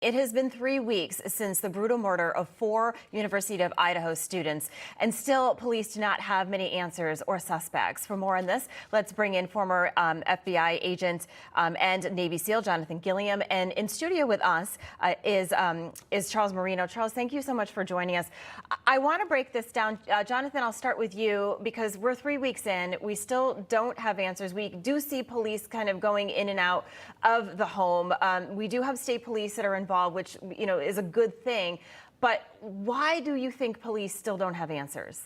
It has been 3 weeks since the brutal murder of 4 University of Idaho students, and still police do not have many answers or suspects. For more on this, let's bring in former FBI agent and Navy SEAL Jonathan Gilliam. And in studio with us is Charles Marino. Charles, thank you so much for joining us. I want to break this down. Jonathan, I'll start with you because we're 3 weeks in. We still don't have answers. We do see police kind of going in and out of the home. We do have state police that are involved, which, you know, is a good thing. But why do you think police still don't have answers?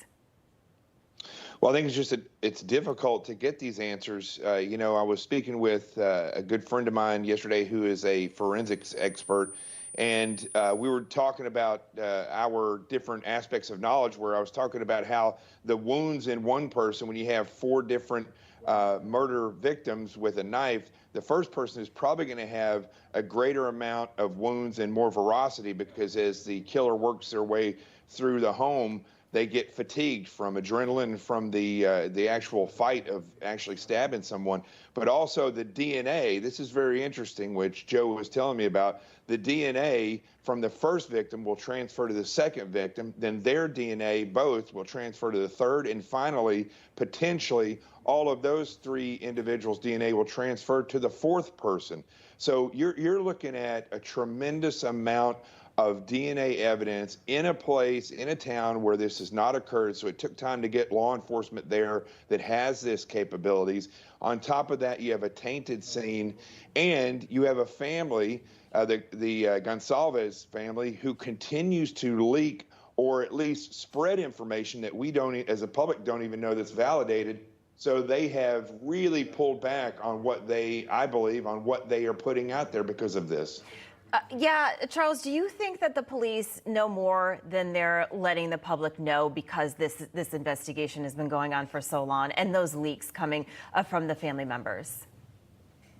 Well, I think it's just it's difficult to get these answers. You know, I was speaking with a good friend of mine yesterday who is a forensics expert, and we were talking about our different aspects of knowledge, where I was talking about how the wounds in one person, when you have 4 different murder victims with a knife, the first person is probably going to have a greater amount of wounds and more ferocity, because as the killer works their way through the home, they get fatigued from adrenaline, from the actual fight of actually stabbing someone. But also the DNA, this is very interesting, which Joe was telling me about. The DNA from the first victim will transfer to the second victim, then their DNA both will transfer to the third, and finally, potentially, all of those 3 individuals' DNA will transfer to the 4th person. So you're looking at a tremendous amount of DNA evidence in a place, in a town where this has not occurred. So it took time to get law enforcement there that has this capabilities. On top of that, you have a tainted scene, and you have a family, the Gonsalves family, who continues to leak or at least spread information that we don't, as a public, don't even know that's validated. So they have really pulled back on what I believe, on what they are putting out there because of this. Yeah, Charles, do you think that the police know more than they're letting the public know, because this investigation has been going on for so long, and those leaks coming from the family members?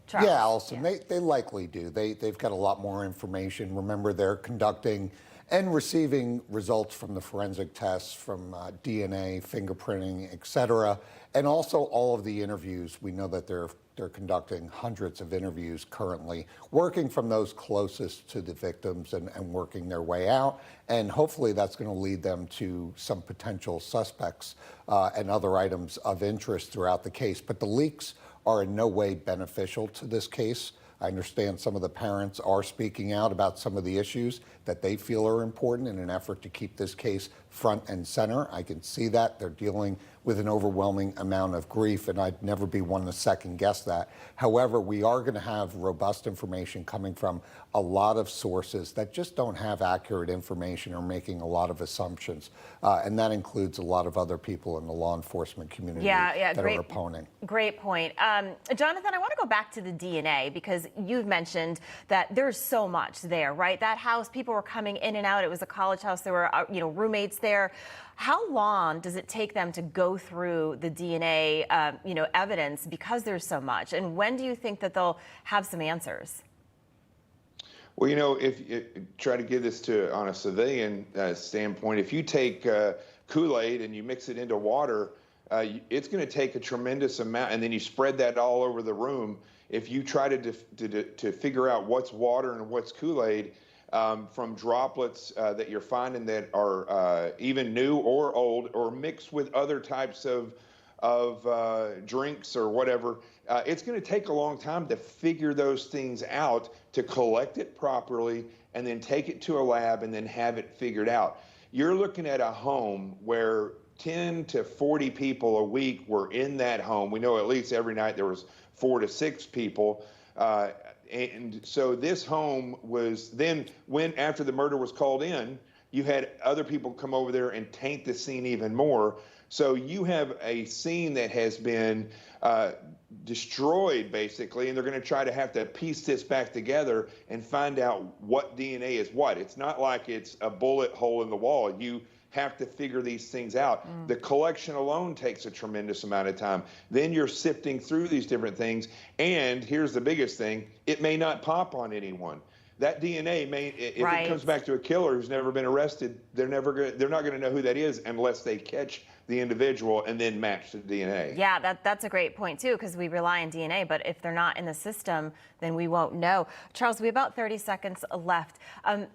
Charles? Yeah, Allison, yeah. They likely do. They've got a lot more information. Remember, they're conducting and receiving results from the forensic tests, from DNA, fingerprinting, et cetera, and also all of the interviews. We know that they're conducting hundreds of interviews currently, working from those closest to the victims and working their way out. And hopefully that's going to lead them to some potential suspects and other items of interest throughout the case. But the leaks are in no way beneficial to this case. I understand some of the parents are speaking out about some of the issues that they feel are important in an effort to keep this case front and center. I can see that. They're dealing with an overwhelming amount of grief, and I'd never be one to second guess that. However, we are going to have robust information coming from a lot of sources that just don't have accurate information or making a lot of assumptions. And that includes a lot of other people in the law enforcement community that are opposing. Great point. Jonathan, I want to go back to the DNA, because you've mentioned that there's so much there, right? That house, people were coming in and out. It was a college house. There were, roommates there. How long does it take them to go through the DNA, evidence, because there's so much? And when do you think that they'll have some answers? Well, if you try to give this on a civilian standpoint, if you take Kool-Aid and you mix it into water, it's going to take a tremendous amount, and then you spread that all over the room. If you try to figure out what's water and what's Kool-Aid, from droplets that you're finding that are even new or old, or mixed with other types of drinks or whatever, it's going to take a long time to figure those things out, to collect it properly, and then take it to a lab and then have it figured out. You're looking at a home where 10 to 40 people a week were in that home. We know at least every night there was 4 to 6 people. And so this home was then, after the murder was called in, you had other people come over there and taint the scene even more. So you have a scene that has been destroyed, basically, and they're going to have to piece this back together and find out what DNA is what. It's not like it's a bullet hole in the wall. You have to figure these things out. The collection alone takes a tremendous amount of time. Then you're sifting through these different things, and here's the biggest thing: it may not pop on anyone. That DNA may, if it comes back to a killer who's never been arrested, they're not going to know who that is unless they catch the individual and then match the DNA. Yeah, that's a great point too, because we rely on DNA, but if they're not in the system, then we won't know. Charles, we have about 30 seconds left.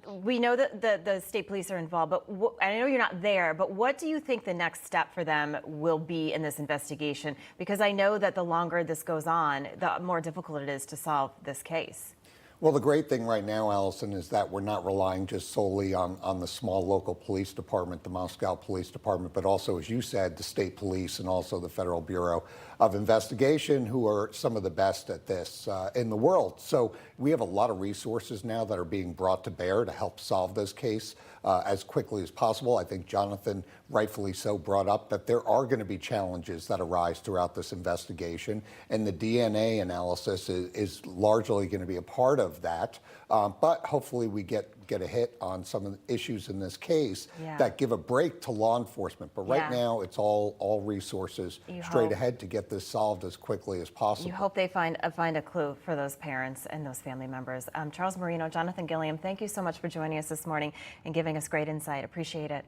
We know that the state police are involved, but I know you're not there, but what do you think the next step for them will be in this investigation? Because I know that the longer this goes on, the more difficult it is to solve this case. Well, the great thing right now, Allison, is that we're not relying just solely on the small local police department, the Moscow Police Department, but also, as you said, the state police and also the Federal Bureau of Investigation, who are some of the best at this in the world. So we have a lot of resources now that are being brought to bear to help solve this case as quickly as possible. I think Jonathan, rightfully so, brought up that there are going to be challenges that arise throughout this investigation, and the DNA analysis is largely going to be a part of that. But hopefully we get a hit on some of the issues in this case that give a break to law enforcement. But right now, it's all resources straight ahead to get this solved as quickly as possible. You hope they find a clue for those parents and those family members. Charles Marino, Jonathan Gilliam, thank you so much for joining us this morning and giving us great insight. Appreciate it.